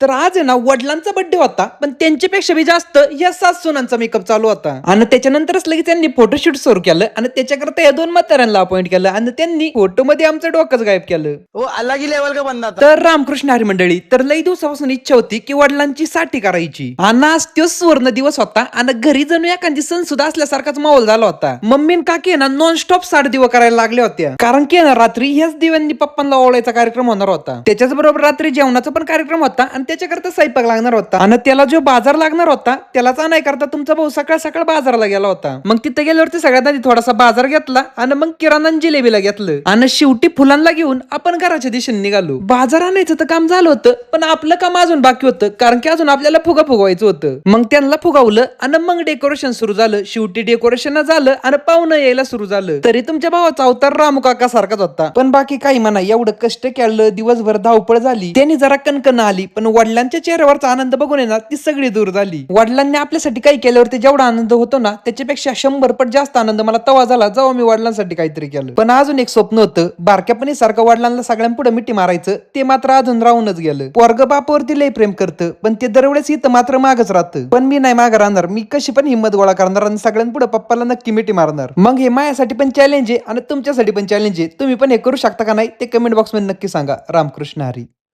तर आज आहे ना वडिलांचा बर्थडे होता, पण त्यांच्यापेक्षा बी जास्त या सासूनांचा मेकअप चालू होता. आणि त्याच्यानंतरच लगेच त्यांनी फोटोशूट सुरू केलं आणि त्याच्याकरता या दोन म्हाताऱ्यांना अपॉइंट केलं आणि त्यांनी फोटो मध्ये आमचं डोकंच गायब केलं. वो अलग ही लेवल का बंदा था। तर रामकृष्ण हरी मंडळी, तर लई दिवसापासून इच्छा होती की वडिलांची साठी करायची आणि आज तो सुवर्ण दिवस होता आणि घरी जणू एखादी सण सुद्धा असल्यासारखाच माहोल झाला होता. मम्मी आणि काकी ना नॉन स्टॉप 60 दिवस करायला लागल्या होत्या, कारण की ना रात्री ह्याच दिव्यांनी पप्पांना ओवाळायचा कार्यक्रम होणार होता. त्याच्याच बरोबर रात्री जेवणाचा पण कार्यक्रम होता आणि त्याच्याकरता स्वयंपाक लागणार होता आणि त्याला जो बाजार लागणार होता त्यालाच आणाय करता तुमचा भाऊ सकाळ सकाळ बाजाराला गेला होता. मग तिथे गेल्यावरती सगळ्यात आधी थोडासा बाजार घेतला आणि मग किराणा आणि जिलेबीला घेतलं आणि शेवटी फुलांना घेऊन आपण घराच्या दिशेने निघालो. बाजार आणायचं तर काम झालं होतं, पण आपलं काम अजून बाकी होतं, कारण की अजून आपल्याला फुगा फुगवायचं होतं. मग त्यांना फुगावलं आणि मग डेकोरेशन सुरू झालं. शेवटी डेकोरेशन झालं आणि पाहुणं यायला सुरू झालं. तरी तुमच्या भावाचा अवतार रामू काका सारखाच होता, पण बाकी काही म्हणा, एवढं कष्ट केलं, दिवसभर धावपळ झाली, त्यांनी जरा कणकण आली, पण वडिलांच्या चेहऱ्यावरचा आनंद बघून ना ती सगळी दूर झाली. वडिलांनी आपल्यासाठी काही केल्यावरती जेवढा आनंद होतो ना त्याच्यापेक्षा 100 पट जास्त आनंद मला तेव्हा झाला जेव्हा मी वडिलांसाठी काहीतरी केलं. पण अजून एक स्वप्न होतं, बारक्यापणी सारखं वडिलांना सगळ्यांपुढे मिठी मारायचं, ते मात्र अजून राहूनच गेलं. पोरग बापावरती लय प्रेम करतं, पण ते दरवेळेस इथं मात्र मागच राहतं. पण मी नाही माग राहणार, मी कशी पण हिंमत गोळा करणार आणि सगळ्यांपुढे पप्पाला नक्की मिठी मारणार. मग हे माझ्यासाठी पण चॅलेंज आहे आणि तुमच्यासाठी पण चॅलेंज आहे. तुम्ही पण हे करू शकता का नाही ते कमेंट बॉक्स मध्ये नक्की सांगा. रामकृष्ण हरी.